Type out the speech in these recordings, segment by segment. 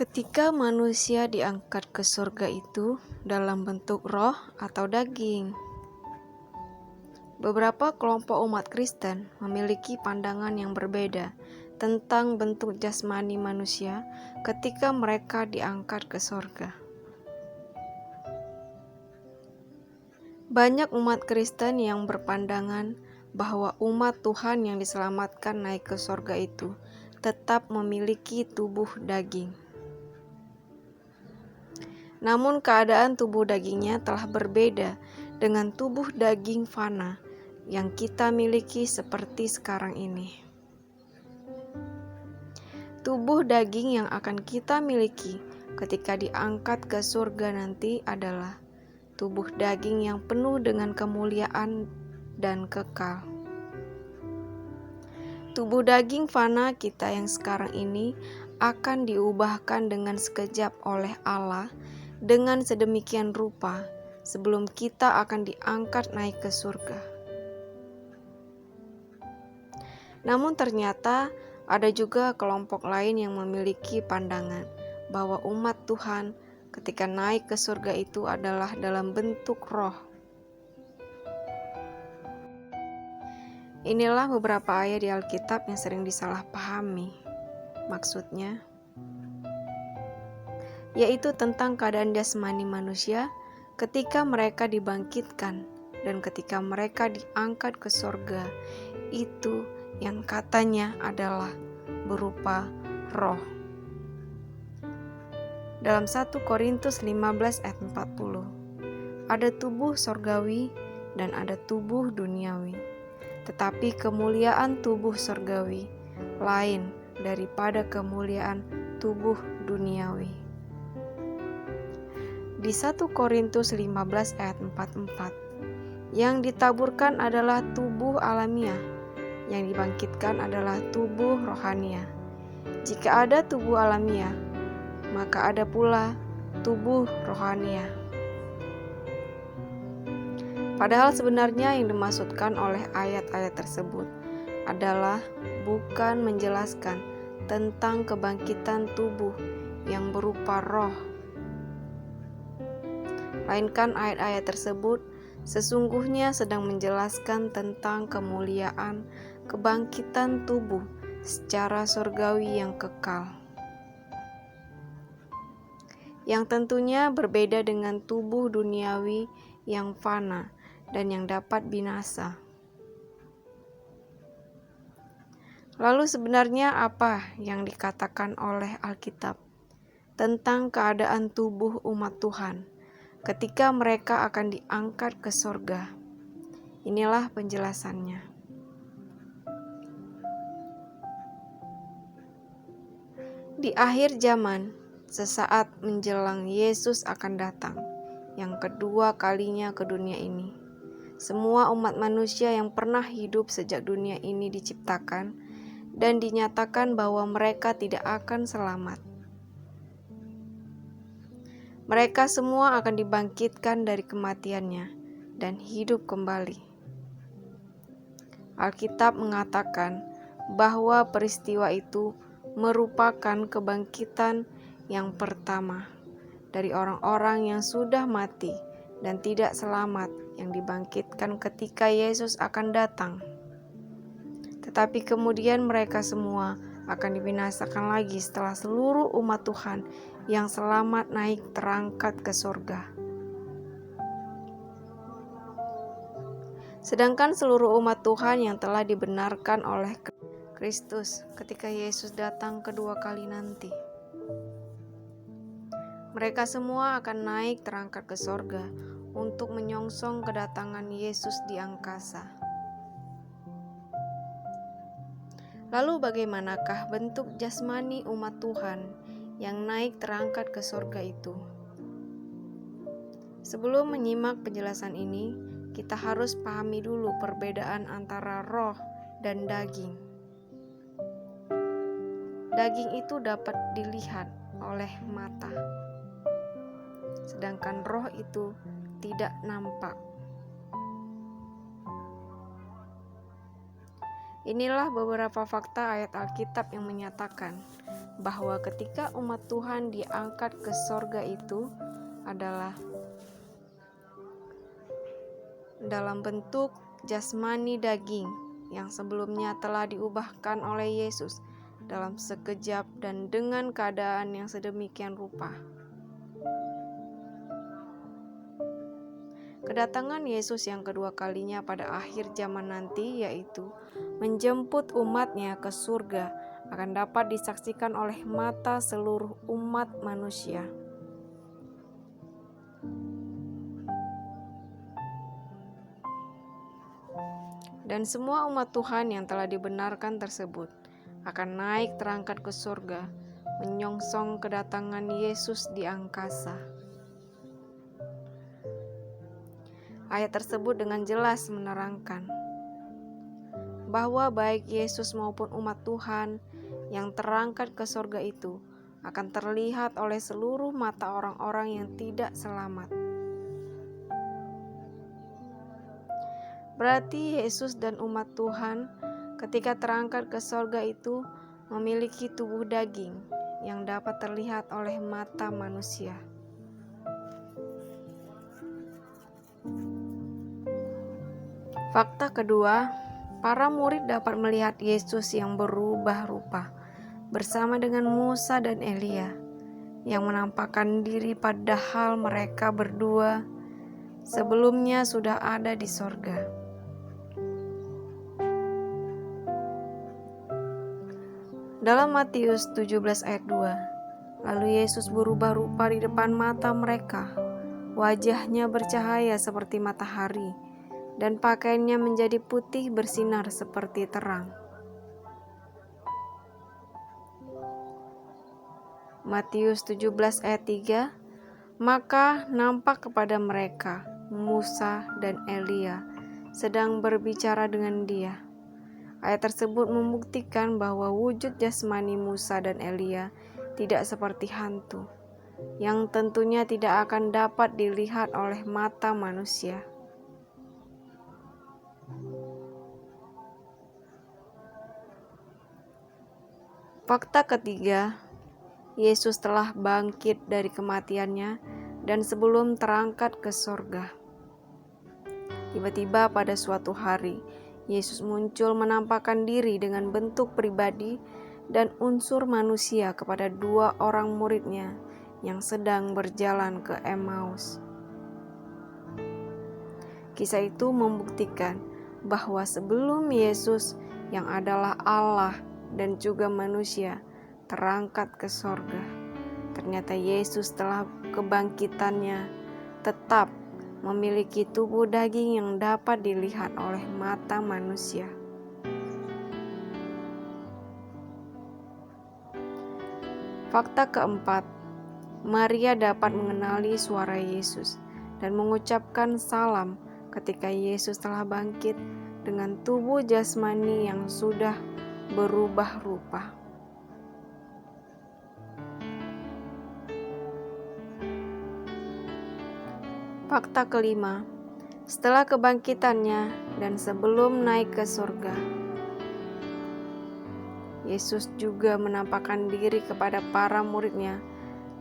Ketika manusia diangkat ke surga itu dalam bentuk roh atau daging. Beberapa kelompok umat Kristen memiliki pandangan yang berbeda tentang bentuk jasmani manusia ketika mereka diangkat ke surga. Banyak umat Kristen yang berpandangan bahwa umat Tuhan yang diselamatkan naik ke surga itu tetap memiliki tubuh daging. Namun keadaan tubuh dagingnya telah berbeda dengan tubuh daging fana yang kita miliki seperti sekarang ini. Tubuh daging yang akan kita miliki ketika diangkat ke surga nanti adalah tubuh daging yang penuh dengan kemuliaan dan kekal. Tubuh daging fana kita yang sekarang ini akan diubahkan dengan sekejap oleh Allah dengan sedemikian rupa sebelum kita akan diangkat naik ke surga. Namun ternyata ada juga kelompok lain yang memiliki pandangan bahwa umat Tuhan ketika naik ke surga itu adalah dalam bentuk roh. Inilah beberapa ayat di Alkitab yang sering disalahpahami. Maksudnya, yaitu tentang keadaan jasmani manusia ketika mereka dibangkitkan dan ketika mereka diangkat ke surga, itu yang katanya adalah berupa roh. Dalam 1 Korintus 15 ayat 40, ada tubuh surgawi dan ada tubuh duniawi, tetapi kemuliaan tubuh surgawi lain daripada kemuliaan tubuh duniawi. Di 1 Korintus 15 ayat 44, yang ditaburkan adalah tubuh alamiah, yang dibangkitkan adalah tubuh rohania. Jika ada tubuh alamiah, maka ada pula tubuh rohania. Padahal sebenarnya yang dimaksudkan oleh ayat-ayat tersebut adalah bukan menjelaskan tentang kebangkitan tubuh yang berupa roh. Melainkan ayat-ayat tersebut sesungguhnya sedang menjelaskan tentang kemuliaan kebangkitan tubuh secara surgawi yang kekal, yang tentunya berbeda dengan tubuh duniawi yang fana dan yang dapat binasa. Lalu sebenarnya apa yang dikatakan oleh Alkitab tentang keadaan tubuh umat Tuhan ketika mereka akan diangkat ke surga? Inilah penjelasannya. Di akhir zaman, sesaat menjelang Yesus akan datang yang kedua kalinya ke dunia ini, semua umat manusia yang pernah hidup sejak dunia ini diciptakan dan dinyatakan bahwa mereka tidak akan selamat. Mereka semua akan dibangkitkan dari kematiannya dan hidup kembali. Alkitab mengatakan bahwa peristiwa itu merupakan kebangkitan yang pertama dari orang-orang yang sudah mati dan tidak selamat yang dibangkitkan ketika Yesus akan datang. Tetapi kemudian mereka semua akan dibinasakan lagi setelah seluruh umat Tuhan yang selamat naik terangkat ke surga. Sedangkan seluruh umat Tuhan yang telah dibenarkan oleh Kristus ketika Yesus datang kedua kali nanti, mereka semua akan naik terangkat ke surga untuk menyongsong kedatangan Yesus di angkasa. Lalu bagaimanakah bentuk jasmani umat Tuhan yang naik terangkat ke surga itu? Sebelum menyimak penjelasan ini, kita harus pahami dulu perbedaan antara roh dan daging. Daging itu dapat dilihat oleh mata, sedangkan roh itu tidak nampak. Inilah beberapa fakta ayat Alkitab yang menyatakan bahwa ketika umat Tuhan diangkat ke sorga itu adalah dalam bentuk jasmani daging yang sebelumnya telah diubahkan oleh Yesus dalam sekejap dan dengan keadaan yang sedemikian rupa. Kedatangan Yesus yang kedua kalinya pada akhir zaman nanti, yaitu menjemput umatnya ke surga, akan dapat disaksikan oleh mata seluruh umat manusia. Dan semua umat Tuhan yang telah dibenarkan tersebut akan naik terangkat ke surga, menyongsong kedatangan Yesus di angkasa. Ayat tersebut dengan jelas menerangkan bahwa baik Yesus maupun umat Tuhan yang terangkat ke surga itu akan terlihat oleh seluruh mata orang-orang yang tidak selamat. Berarti Yesus dan umat Tuhan ketika terangkat ke surga itu memiliki tubuh daging yang dapat terlihat oleh mata manusia. Fakta kedua, para murid dapat melihat Yesus yang berubah rupa bersama dengan Musa dan Elia yang menampakkan diri padahal mereka berdua sebelumnya sudah ada di sorga. Dalam Matius 17 ayat 2, lalu Yesus berubah rupa di depan mata mereka. Wajahnya bercahaya seperti matahari, dan pakaiannya menjadi putih bersinar seperti terang. Matius 17 ayat 3, maka nampak kepada mereka Musa dan Elia sedang berbicara dengan dia. Ayat tersebut membuktikan bahwa wujud jasmani Musa dan Elia tidak seperti hantu, yang tentunya tidak akan dapat dilihat oleh mata manusia. Fakta ketiga, Yesus telah bangkit dari kematiannya dan sebelum terangkat ke surga. Tiba-tiba pada suatu hari, Yesus muncul menampakkan diri dengan bentuk pribadi dan unsur manusia kepada dua orang muridnya yang sedang berjalan ke Emmaus. Kisah itu membuktikan bahwa sebelum Yesus yang adalah Allah dan juga manusia terangkat ke sorga, ternyata Yesus setelah kebangkitannya tetap memiliki tubuh daging yang dapat dilihat oleh mata manusia. Fakta keempat, Maria dapat mengenali suara Yesus dan mengucapkan salam ketika Yesus telah bangkit dengan tubuh jasmani yang sudah berubah rupa. Fakta kelima, setelah kebangkitannya dan sebelum naik ke surga, Yesus juga menampakkan diri kepada para murid-Nya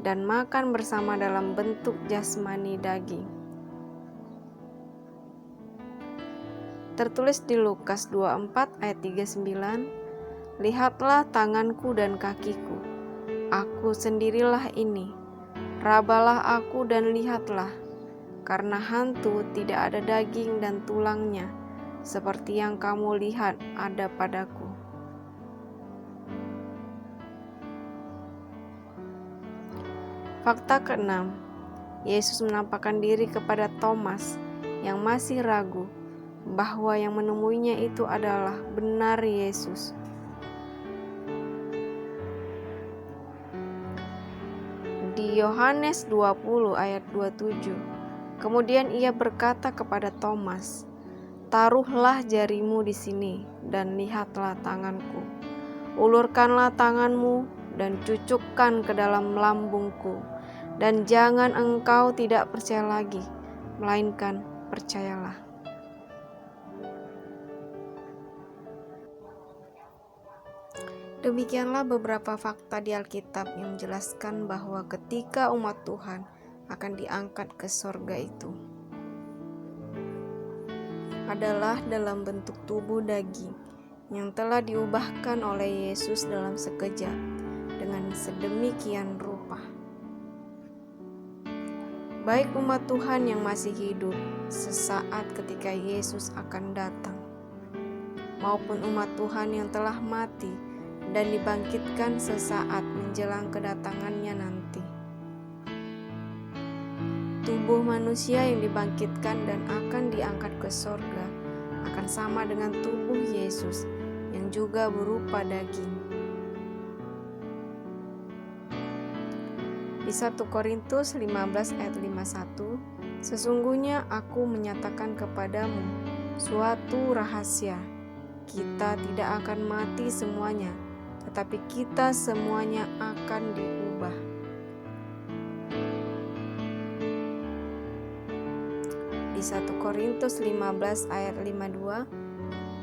dan makan bersama dalam bentuk jasmani daging. Tertulis di Lukas 24 ayat 39, "Lihatlah tanganku dan kakiku, aku sendirilah ini. Rabalah aku dan lihatlah, karena hantu tidak ada daging dan tulangnya, seperti yang kamu lihat ada padaku." Fakta keenam, Yesus menampakkan diri kepada Thomas yang masih ragu bahwa yang menemuinya itu adalah benar Yesus. Di Yohanes 20 ayat 27, kemudian ia berkata kepada Thomas, "Taruhlah jarimu di sini dan lihatlah tanganku. Ulurkanlah tanganmu dan cucukkan ke dalam lambungku, dan jangan engkau tidak percaya lagi, melainkan percayalah." Demikianlah beberapa fakta di Alkitab yang menjelaskan bahwa ketika umat Tuhan akan diangkat ke sorga itu adalah dalam bentuk tubuh daging yang telah diubahkan oleh Yesus dalam sekejap dengan sedemikian rupa. Baik umat Tuhan yang masih hidup sesaat ketika Yesus akan datang, maupun umat Tuhan yang telah mati dan dibangkitkan sesaat menjelang kedatangannya nanti. Tubuh manusia yang dibangkitkan dan akan diangkat ke sorga akan sama dengan tubuh Yesus yang juga berupa daging. Di 1 Korintus 15 ayat 51, "Sesungguhnya aku menyatakan kepadamu suatu rahasia, kita tidak akan mati semuanya, tetapi kita semuanya akan diubah." Di 1 Korintus 15 ayat 52,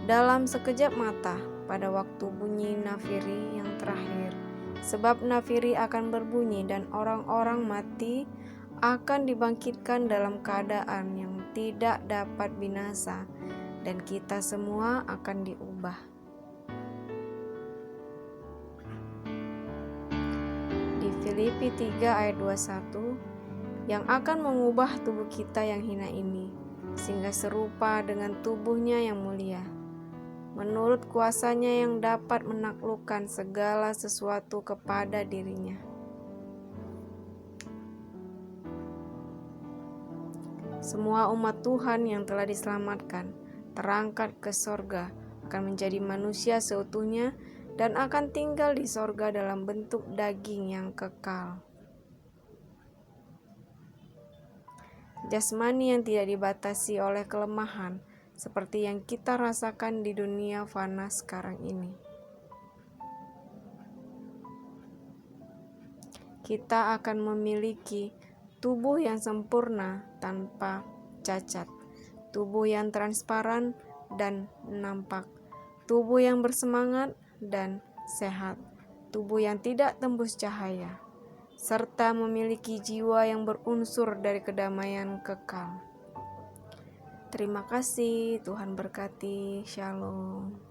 "Dalam sekejap mata, pada waktu bunyi nafiri yang terakhir, sebab nafiri akan berbunyi dan orang-orang mati akan dibangkitkan dalam keadaan yang tidak dapat binasa, dan kita semua akan diubah." Di Filipi 3 ayat 21, "Yang akan mengubah tubuh kita yang hina ini, sehingga serupa dengan tubuhnya yang mulia, menurut kuasanya yang dapat menaklukkan segala sesuatu kepada dirinya." Semua umat Tuhan yang telah diselamatkan, terangkat ke sorga, akan menjadi manusia seutuhnya dan akan tinggal di sorga dalam bentuk daging yang kekal. Jasmani yang tidak dibatasi oleh kelemahan, seperti yang kita rasakan di dunia fana sekarang ini. Kita akan memiliki tubuh yang sempurna tanpa cacat, tubuh yang transparan dan nampak, tubuh yang bersemangat dan sehat, tubuh yang tidak tembus cahaya, serta memiliki jiwa yang berunsur dari kedamaian kekal. Terima kasih, Tuhan berkati. Shalom.